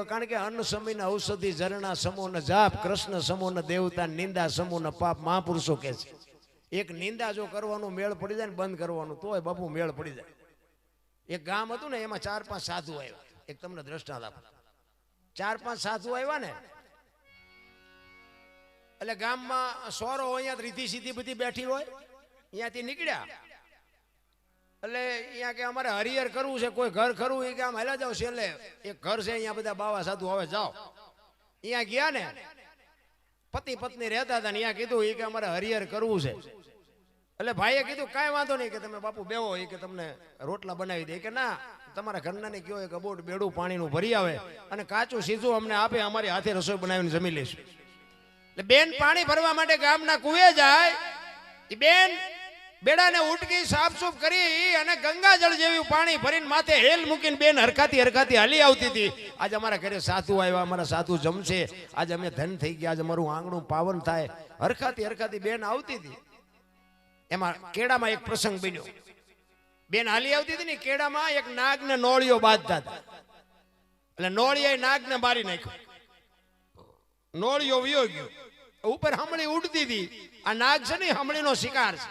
હોય, કારણ કે અન્ન સમીન ઔષધિ ઝરણા સમૂહ જાપ, કૃષ્ણ સમૂહ દેવતા, નિંદા સમૂહ પાપ. મહાપુરુષો કહે છે એક નિંદા જો કરવાનું મેળ પડી જાય ને બંધ કરવાનું તોય બાપુ મેળ પડી જાય. એક ગામ હતું ને, એમાં 4-5 સાધુ આવ્યા. એક તમને દ્રષ્ટાંત આપું. 4-5 સાધુ આવ્યા ને એટલે ગામમાં સોરો અહીંયા રીધી સીધી બધી બેઠી હોય, અહીંયાથી નીકળ્યા એટલે અહીંયા કે અમારે હરિહર કરવું છે, કોઈ ઘર ખરું? એ કે આમ હાલ્યા જાવ છેલ્લે એક ઘર છે, અહીંયા બધા બાવા સાધુ આવે, જાઓ. અહીંયા ગયા ને, પતિ પત્ની રહેતા હતા ને, અહીંયા કીધું એ કે અમારે હરિહર કરવું છે. એટલે ભાઈએ કીધું કાંઈ વાંધો નહીં, કે તમે બાપુ બેહો, એ કે તમને રોટલા બનાવી દે. કે ના, તમારા ઘરનાને કયો એક અબોટ બેડું પાણીનું ભરી આવે અને કાચું સીધું અમને આપે, અમારી હાથે રસોઈ બનાવીને જમી લઈશું. એટલે બેન પાણી ભરવા માટે ગામના કુએ જાય. એ બેન બેડાને ઉટકી સાફસૂફ કરી અને ગંગાજળ જેવું પાણી ભરીને માથે હેલ મૂકીને બેન હરખાતી હરખાતી હાલી આવતી હતી. આજે અમારા ઘરે સાધુ આવ્યા, અમારા સાધુ જમશે, આજે અમે ધન થઈ ગયા, આજે અમારું આંગણું પાવન થાય. હરખાતી હરખાતી બેન આવતી હતી. એમાં કેડામાં એક પ્રસંગ બન્યો. બેન હાલી આવતી હતી ને, કેડામાં એક નાગને નોળિયો બાંધતા હતા. એટલે નોળિયાએ નાગને મારી નાખ્યો. નોળિયો વયો ગયો. ઉપર હમણી ઉડતી હતી. આ નાગ છે ને, હમણીનો શિકાર છે.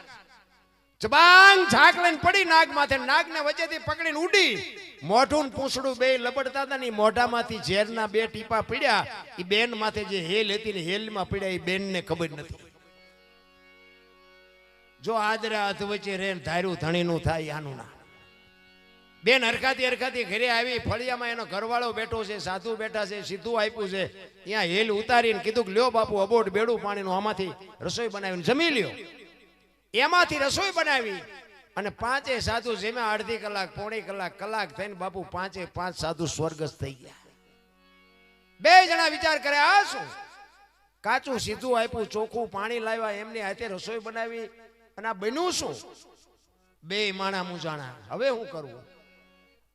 જબાંગ ઝાક લઈને પડી નાગ માથે. નાગને વચ્ચેથી પકડીને ઉડી. મોઢું પૂંછડું બે લબડતા હતા ને, મોઢામાંથી ઝેરના 2 ટીપા પીડ્યા. એ બેન માથે જે હેલ હતી ને, હેલમાં પીડ્યા. એ બેનને ખબર નથી. જો આદરા હાથ વચ્ચે રે ધાર્યું ધણીનું થાય, આનું ના. બેન હરખાતી હરખાતી ઘરે આવી. ફળિયામાં એનો ઘરવાળો બેઠો છે, સાધુ બેઠા છે, સીધું આપ્યું છે. અહીંયા હેલ ઉતારીને કીધું કે લ્યો બાપુ અબોટ બેડું પાણીનું, આમાંથી રસોઈ બનાવીને જમી લ્યો. એમાંથી રસોઈ બનાવી અને 5 સાધુ જેમાં અડધી કલાક, પોણી કલાક થઈને બાપુ 5 સાધુ સ્વર્ગસ્થ થઈ ગયા. 2 જણા વિચાર કરે, આ શું? કાચું સીધું આપ્યું, ચોખ્ખું પાણી લાવ્યા, એમની હાથે રસોઈ બનાવી, અને આ બન્યું શું? 2 માણા મુજાણા. હવે શું કરવું?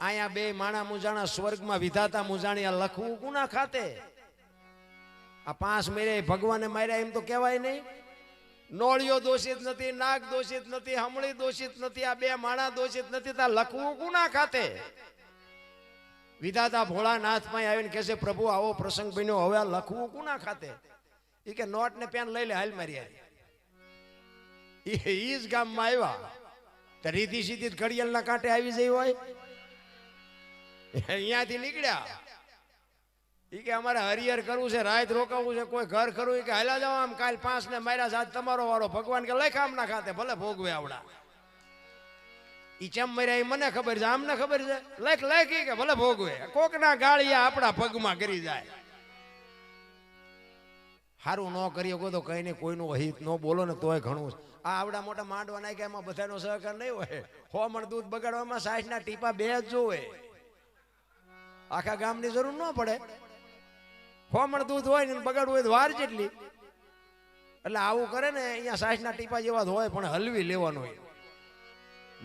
અહીંયા 2 માણા મુજાણા, સ્વર્ગમાં વિધાતા મુજાણી. આ લખવું કોના ખાતે? આ 5 મેરે ભગવાને માર્યા એમ તો કહેવાય નહીં. નોળિયો દોષિત નથી, નાગ દોષિત નથી, હમણી દોષિત નથી, આ 2 માણા દોષિત નથી. તા લખવું કોના ખાતે? વિધાતા ભોળાનાથમાં આવીને કહે છે, પ્રભુ આવો પ્રસંગ બન્યો, હવે આ લખવું કોના ખાતે? એ કે નોટ ને પેન લઈ લે, હાલ મારી. ઈ જ ગામમાં આવ્યા તો રીધી સીધી ઘડિયાળના કાંઠે આવી જઈ હોય. અહીંયાથી નીકળ્યા. ઈ કે અમારે હરિહર કરવું છે, રાત રોકાવું છે, કોઈ ઘર કરવું? કે હાલા જાવ, આમ કાલ 5 ને માર્યા, આજ તમારો વારો. ભગવાન કે લખ આમના ખાતે, ભલે ભોગવે આવડા. ઈ ચમ મર્યા એ મને ખબર છે, આમને ખબર છે. લખ કે ભલે ભોગવે. કોકના ગાળિયા આપણા પગમાં કરી જાય. સારું ન કરીએ તો કઈ નહીં, કોઈનું હિત ન બોલો ને તોય ઘણું. આ આવડા મોટા માંડવા નાખ્યા, એમાં બધાનો સહકાર નહીં હોય. 100 મણ દૂધ બગાડવામાં 60 ના ટીપા 2 જ જોવે. આખા ગામની જરૂર ન પડે. 100 મણ દૂધ હોય ને બગાડવું હોય તો વાર જેટલી. એટલે આવું કરે ને, અહીંયા 60 ના ટીપા જેવા જ હોય, પણ હલવી લેવાનું હોય.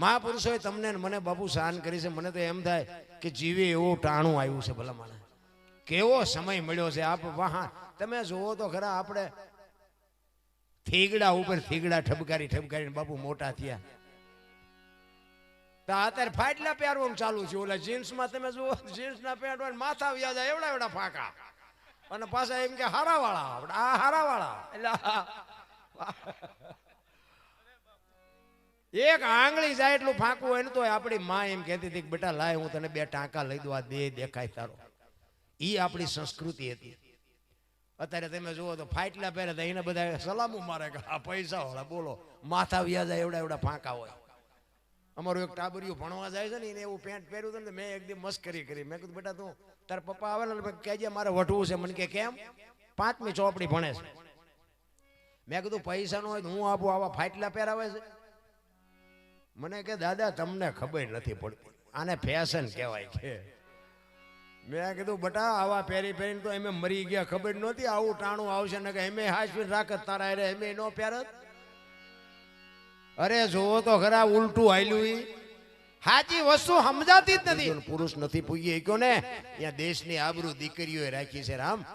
મહાપુરુષોએ તમને મને બાપુ શાન કરી છે. મને તો એમ થાય કે જીવે એવું ટાણું આવ્યું છે. ભલા મને કેવો સમય મળ્યો છે. આપ વાહ, તમે જુઓ તો ખરા, આપણે થીગડા ઉપર થીગડા ઠબકારીને બાપુ મોટા થયા. તો અત્યારે ફાટલા પહેરવાનું ચાલુ છે. ઓલા જીન્સમાં તમે જુઓ, જીન્સના પેન્ટ હોય, માથા વ્યા જાય એવડા એવડા ફાંકા, અને પાછા એમ કે હારાવાળા. આ હારાવાળા એટલે એક આંગળી જાય એટલું ફાંકવું હોય ને, તો આપણી માં એમ કહેતી હતી કે બેટા લાય, હું તને 2 ટાંકા લઈ દઉં, આ દેખાય તારો. ઈ આપણી સંસ્કૃતિ હતી. અત્યારે તમે જુઓ તો ફાટલા પહેરે તો એને બધા સલામો મારે કે આ પૈસા વાળા. બોલો, માથા વ્યા જાય એવડા એવડા ફાંકા હોય. અમારું એક ટાબરિયું ભણવા જાય છે ને, એને એવું પેન્ટ પહેર્યું હતું ને, મેં એક દી મસ્કરી કરી. મેં કીધું બેટા તું તાર પપ્પા આવે ને કહેજે મારે વઢવું છે. મને કે કેમ? 5મી ચોપડી ભણે છે. મેં કીધું પૈસા નો હોય તો હું આપું, આવા ફાટલા પહેરાવે છે? મને કે દાદા તમને ખબર નથી પડતી, આને ફેશન કહેવાય છે. મેં કીધું બટા આવા પહેરીને તો એમે મરી ગયા, ખબર નહોતી આવું ટાણું આવશે ને, કે એમે હાજવી રાખત તારા અરે એમે નો પહેરત. અરે જોવો તો ખરા, ઉલટું હાલ્યું. સાચી વસ્તુ સમજાતી જ નથી. પુરુષ નથી પૂગી ગયો ને, ત્યાં દેશની આબરૂ દીકરીઓએ રાખી છે. રામ,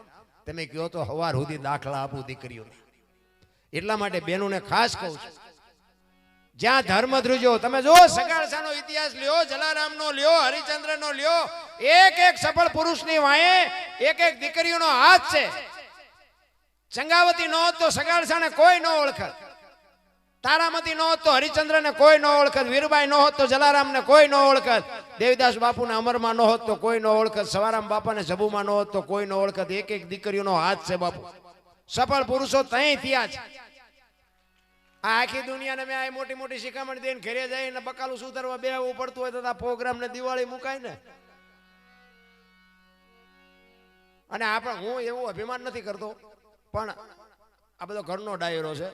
તમે કહો તો હવાર સુધી દાખલા આપું દીકરીઓને. એટલા માટે બહેનોને ખાસ કહું છું, જ્યાં ધર્મ ધ્રુજો, તમે જો સગાળસાનો ઇતિહાસ લ્યો, જલારામનો લ્યો, હરિચંદ્રનો લ્યો, એક એક સફળ પુરુષની વાંહે એક એક દીકરીઓનો હાથ છે. ચંગાવતી ન હોત તો સગાડસાને કોઈ ન ઓળખત, તારામતી ન હોત તો હરિચંદ્રને કોઈ ન ઓળખત, વીરબાઈ ન હોત તો જલારામને કોઈ ન ઓળખત, દેવીદાસ બાપુને અમરમાં ન હોત તો કોઈ ન ઓળખત, સવારામ બાપાને જબુમાં ન હોત તો કોઈ ન ઓળખત. એક એક દીકરીઓનો હાથ છે બાપુ. સફળ પુરુષો તઈ થયા છે. આ આખી દુનિયાને મેં આ મોટી મોટી શિખામણ દઈને ઘરે જઈને બકાલું સુધારવા બેહવું પડતું હોય તો આ પ્રોગ્રામ ને દિવાળી મુકાય ને. અને આપણે હું એવું અભિમાન નથી કરતો, પણ આ બધો ઘરનો ડાયરો છે.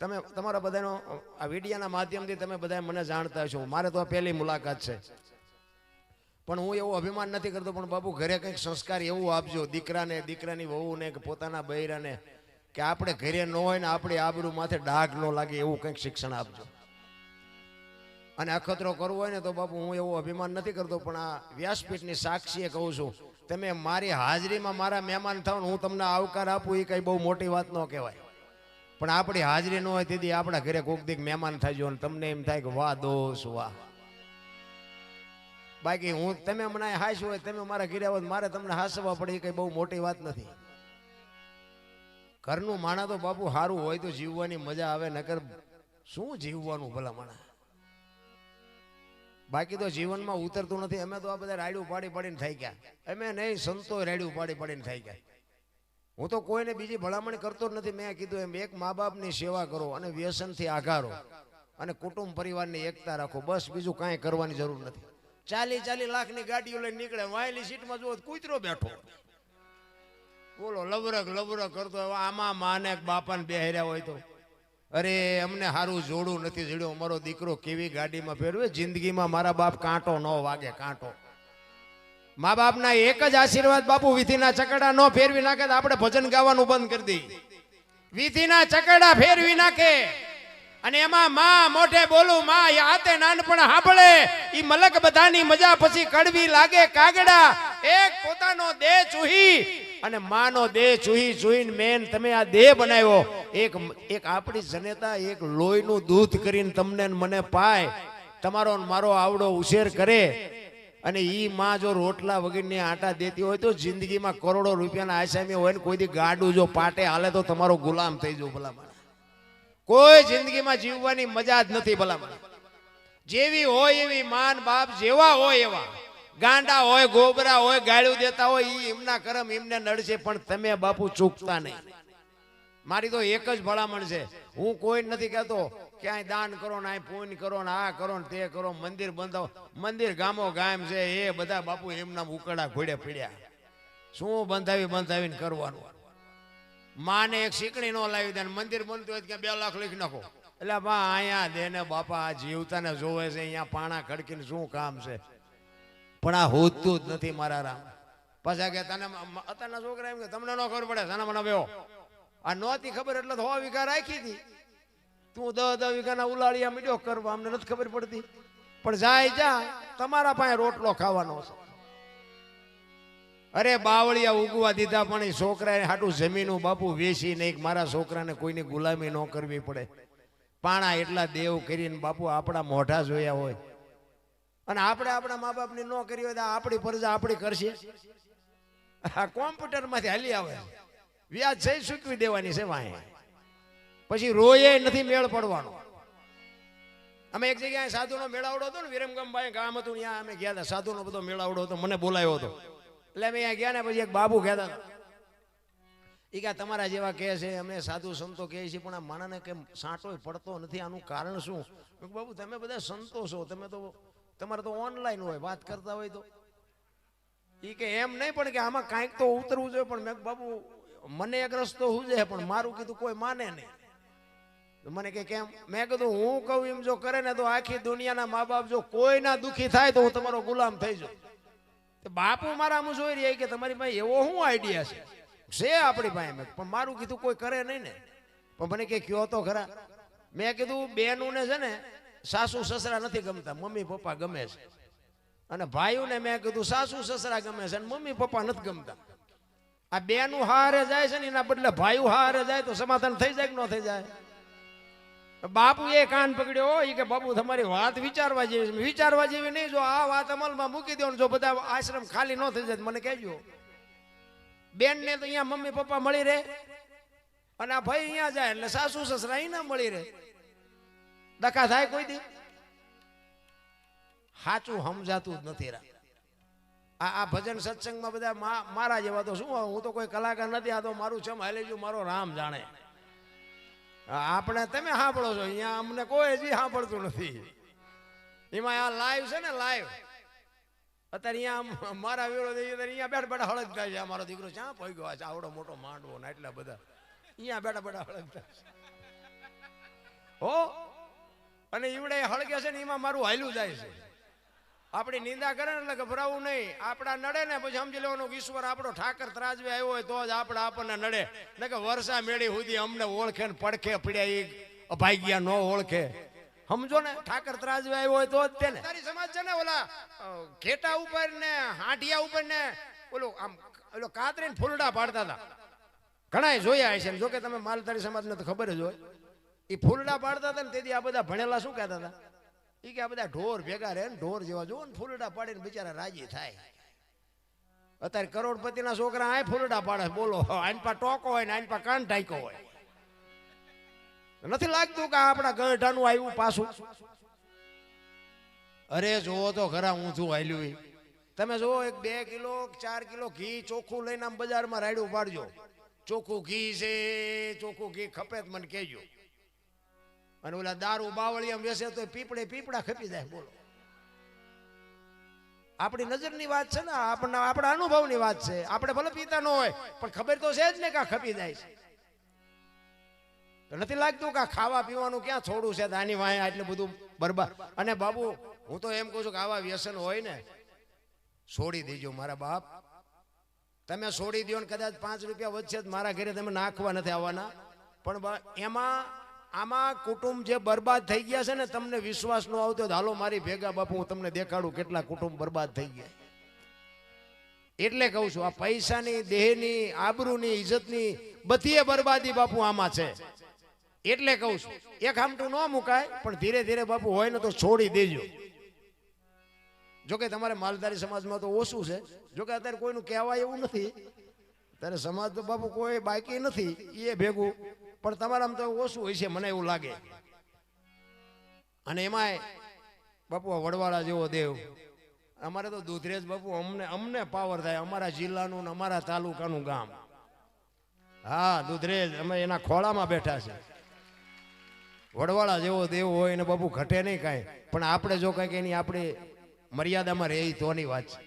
તમે તમારા બધાનો આ વિડીયાના માધ્યમથી તમે બધા મને જાણતા છો. મારે તો આ પહેલી મુલાકાત છે, પણ હું એવું અભિમાન નથી કરતો. પણ બાપુ ઘરે કંઈક સંસ્કાર એવું આપજો દીકરાને, દીકરાની વહુને કે પોતાના બૈરાને, કે આપણે ઘરે ન હોય ને આપણી આબરૂ માથે ડાઘ ન લાગે એવું કંઈક શિક્ષણ આપજો. અને અખતરો કરવો હોય ને તો બાપુ હું એવું અભિમાન નથી કરતો, પણ આ વ્યાસપીઠની સાક્ષીએ કહું છું, તમે મારી હાજરીમાં મારા મહેમાન થાવ ને હું તમને આવકાર આપું એ કઈ બહુ મોટી વાત ન કહેવાય. પણ આપણી હાજરી ન હોય તેથી આપણા ઘરે કોક દીક મહેમાન થાય ને તમને એમ થાય કે વાહ દોસ્ત વાહ. બાકી હું તમે મને હાસ્યું હોય, તમે મારા ઘરે આવો મારે તમને હાસવા પડે એ કઈ બહુ મોટી વાત નથી. ઘરનું માણા તો બાપુ સારું હોય તો જીવવાની મજા આવે, નકર શું જીવવાનું ભલા માણા. બાકી તો જીવનમાં ઉતરતું નથી. અમે તો આ બધા રાડ્યું પાડી પાડીને થઈ ગયા. અમે નહીં, સંતો રાડ્યું પાડી પાડીને થઈ ગયા. હું તો કોઈને બીજી ભલામણ કરતો જ નથી. મેં કીધું એમ એક મા બાપની સેવા કરો અને વ્યસનથી આઘારો અને કુટુંબ પરિવારની એકતા રાખો, બસ બીજું કાંઈ કરવાની જરૂર નથી. 40 લાખની ગાડીઓ લઈને નીકળે, વાયલી સીટમાં જુઓ કૂતરો બેઠો, બોલો લબરક લબરક કરતો. આમાં માને બાપાને બેહર્યા હોય તો અરે અમને સારું જોડું નથી જડ્યું, અમારો દીકરો કેવી ગાડીમાં ફેરવે. જિંદગીમાં મારા બાપ કાંટો ન વાગે, કાંટો. મા બાપના એક જ આશીર્વાદ બાપુ, વિધિના ચકડા ન ફેરવી નાખે તો આપણે ભજન ગાવાનું બંધ કરી દઈએ. વિધિના ચકડા ફેરવી નાખે અને એમાં માં મોઢે બોલું, માં હાથે નાનપણ સાંભળે, ઈ મલક બધાની મજા પછી કડવી લાગે કાગડા. એક પોતાનો દેહ ચૂહી અને માનો દેહ ચૂહી ચૂહીને મેન તમે આ દેહ બનાવ્યો. એક આપણી જનેતા એક લોહીનું દૂધ કરીને તમને મને પાય, તમારો મારો આવડો ઉછેર કરે, અને ઈ માં જો રોટલા વગરની આટા દેતી હોય તો જિંદગીમાં કરોડો રૂપિયાના આસામી હોય ને કોઈ દી ગાડું જો પાટે હાલે તો તમારો ગુલામ થઈ જાવ ભલામણ. કોઈ જિંદગીમાં જીવવાની મજા જ નથી ભલામણ. જેવી હોય એવી માન બાપ જેવા હોય એવા, ગાંડા હોય ગોબરા હોય ગાળ્યું દેતા હોય ઈ એમના કરમ એમને નડશે, પણ તમે બાપુ ચૂકતા નહીં. મારી તો એક જ ભલામણ છે, હું કોઈ નથી કહેતો ક્યાંય દાન કરો ને પુણ્ય કરો ને આ કરો ને તે કરો, મંદિર બંધાવો. મંદિર ગામો ગામ છે એ બધા બાપુ એમના ઉકળા ઘોડે પીડ્યા. શું બંધાવીને કરવાનું. માને એક શીકણી નો લાવી દે, મંદિર બનતું હોય કે 2 લાખ લખી નાખો. એટલે બા અહીંયા દે ને બાપા, આ જીવતાને જોવે છે, અહીંયા પાણા ખડકીને શું કામ છે. પણ આ હોતું જ નથી મારા રામ. પાછા કે તને અત્યારના છોકરા એમ કે તમને ન ખબર પડે, તને મને બેહો. આ નહોતી ખબર એટલે 100 વીઘા રાખી હતી, તું 10 વીઘાના ઉલાળિયા મીડ્યો કરવા, અમને નથી ખબર પડતી. પણ જાય જા તમારા પાસે રોટલો ખાવાનો છે. અરે બાવળિયા ઉગવા દીધા પણ એ છોકરાને હાટું જમીનું બાપુ વેચી નહીં, મારા છોકરાને કોઈની ગુલામી ન કરવી પડે. પાણા એટલા દેવ કરીને બાપુ આપણા મોઢા જોયા હોય, અને આપણે આપણા મા બાપની ન કરી હોય તો આપણી ફરજ આપણી કરશે. આ કોમ્પ્યુટર માંથી હાલી આવે, વ્યાજ છે ચૂકવી દેવાની છે વાંહે, પછી રોયે નથી મેળ પડવાનો. અમે એક જગ્યાએ સાધુનો મેળાવડો હતો ને, વિરમગામ ભાઈ ગામ હતું, ત્યાં અમે ગયા હતા. સાધુનો બધો મેળાવડો હતો, મને બોલાયો હતો. એટલે અમે અહીંયા ગયા ને પછી એક બાબુ કહેતા હતા, એ કે તમારા જેવા કહે છે, અમે સાધુ સંતો કહે છે, પણ આ માણસને કેમ સાંટો પડતો નથી, આનું કારણ શું? બાબુ તમે બધા સંતો છો, તમે તો તમારે તો ઓનલાઈન હોય, વાત કરતા હોય તો. એ કે એમ નહીં, પણ કે આમાં કાંઈક તો ઉતરવું જોઈએ. પણ મેં બાબુ મને એક રસ્તો હુજે, પણ મારું કીધું કોઈ માને નહીં. મને કે કેમ? મેં કીધું હું કહું એમ જો કરે ને તો આખી દુનિયાના મા બાપ જો કોઈના દુખી થાય તો હું તમારો ગુલામ થઈ જાઉં. બાપુ મારા આમ જોઈ રહ્યા કે તમારી પાસે એવો શું આઈડિયા છે આપણી પાસે, પણ મારું કીધું કોઈ કરે નહીં ને. પણ મને કે કયો તો ખરા. મેં કીધું બેનું ને છે ને સાસુ સસરા નથી ગમતા, મમ્મી પપ્પા ગમે છે. અને ભાઈઓને મેં કીધું સાસુ સસરા ગમે છે અને મમ્મી પપ્પા નથી ગમતા. આ બેનું હારે જાય છે ને એના બદલે ભાઈઓ હારે જાય તો સમાધાન થઈ જાય કે ન થઈ જાય? બાપુ એ કાન પકડ્યો એ કે બાપુ તમારી વાત વિચારવા જેવી છે. વિચારવા જેવી નહીં, જો આ વાત અમલમાં મૂકી દો ને જો બધા આશ્રમ ખાલી ન થઈ જાય મને કહેજો. બેન ને તો અહીંયા મમ્મી પપ્પા મળી રહે અને આ ભાઈ અહીંયા જાય એટલે સાસુ સસરા અહીં ના મળી રહે. ડખા થાય કોઈ દી? સાચું સમજાતું જ નથી. આ ભજન સત્સંગમાં બધા મારા જેવા તો શું, હું તો કોઈ કલાકાર નથી, આ તો મારું ચમ હાલે જો મારો રામ જાણે. આપણે તમે સાંભળો છો, અહીંયા અમને કોઈ જ સાંભળતું નથી. એમાં આ લાઈવ છે ને, લાઈવ અત્યારે અહીંયા મારા વિરોધ અહીંયા બેઠા બેઠા હળગતા છે. મારો દીકરો ક્યાં પહોંચી ગયો છે, આવડો મોટો માંડવો ને એટલા બધા અહીંયા બેઠા બેઠા હળગતા હો. અને ઈવડે હળગે છે ને એમાં મારું હાલ્યું જાય છે. આપણી નિંદા કરે ને એટલે ગભરાવું નહીં. આપણા નડે ને પછી સમજી લેવાનું કે ઈશ્વર આપણો ઠાકર ત્રાજવે આવ્યો હોય તો જ આપણને નડે. ને કે વર્ષા મેળી સુધી અમને ઓળખે ને પડખે પડ્યા એ અભાગ્યા ન ઓળખે. સમજો ને, ઠાકર ત્રાજવે આવ્યો હોય તો જ તેને. તારી સમાજ છે ને ઓલા ઘેટા ઉપર ને હાંડિયા ઉપર ને ઓલું આમ ઓલો કાતરીને ફૂલડા પાડતા હતા. ઘણા જોયા છે. જો કે તમે માલધારી સમાજને તો ખબર જ હોય. એ ફૂલડા પાડતા હતા ને તેથી આ બધા ભણેલા શું કહેતા હતા એ કે આ બધા ઢોર ભેગા રહે ને ઢોર જેવા જો ને ફૂલડા પાડીને બિચારા રાજી થાય. અત્યારે કરોડપતિના છોકરા આ ફૂલડા પાડે. બોલો, આઈન પા ટોકો હોય ને આઈન પા કાન ટાઈકો હોય. નથી લાગતું કે આપણા ગઢાનું આવ્યું પાછું? અરે જોવો તો ખરા ઊંધું હાલ્યું. તમે જોવો 1-2 કિલો 4 કિલો ઘી ચોખ્ખું લઈને આમ બજારમાં રાયડું પાડજો. ચોખ્ખું ઘી છે, ચોખ્ખું ઘી ખપે જ મને કહેજો. અને ઓલા દારૂ બાવળિયા વેસે તો પીપળા ખપી જાય. બોલો, આપણી નજરની વાત છે ને, આપણા અનુભવની વાત છે. આપણે ભલે પીતા ન હોય પણ ખબર તો છે જ ને કે આ ખપી જાય છે. નથી લાગતું કે ખાવા પીવાનું ક્યાં થોડું છે, આની વાંહે આટલું બધું બરબાદ. અને બાબુ હું તો એમ કહું છું કે આવા વ્યસન હોય ને છોડી દેજો મારા બાપ. તમે છોડી દો ને કદાચ 5 રૂપિયા વધશે મારા ઘરે તમે નાખવા નથી આવવાના. પણ આમાં કુટુંબ જે બરબાદ થઈ ગયા છે ને, તમને વિશ્વાસ ન આવતો હાલો મારી ભેગા બાપુ હું તમને દેખાડું કેટલા કુટુંબ બરબાદ થઈ ગયા. એટલે કહું છું આ પૈસાની, દેહની, આબરૂની, ઇજ્જતની બધી બરબાદી બાપુ આમાં છે. એટલે કહું છું એક હામટું ન મુકાય પણ ધીરે ધીરે બાપુ હોય ને તો છોડી દેજો. જોકે તમારે માલધારી સમાજમાં તો ઓછું છે. જોકે અત્યારે કોઈનું કહેવાય એવું નથી. ત્યારે સમાજ તો બાપુ કોઈ બાકી નથી એ ભેગું, પણ તમારામાં તો ઓછું હોય છે મને એવું લાગે. અને એમાંય બાપુ વડવાળા જેવો દેવ અમારે તો દુધરેજ બાપુ અમને પાવર થાય. અમારા જિલ્લાનું ને અમારા તાલુકાનું ગામ. હા, દુધરેજ અમે એના ખોળામાં બેઠા છે. વડવાળા જેવો દેવ હોય ને બાપુ ઘટે નહીં કાંઈ. પણ આપણે જો કાંઈક એની આપણે મર્યાદામાં રહી તોની વાત છે.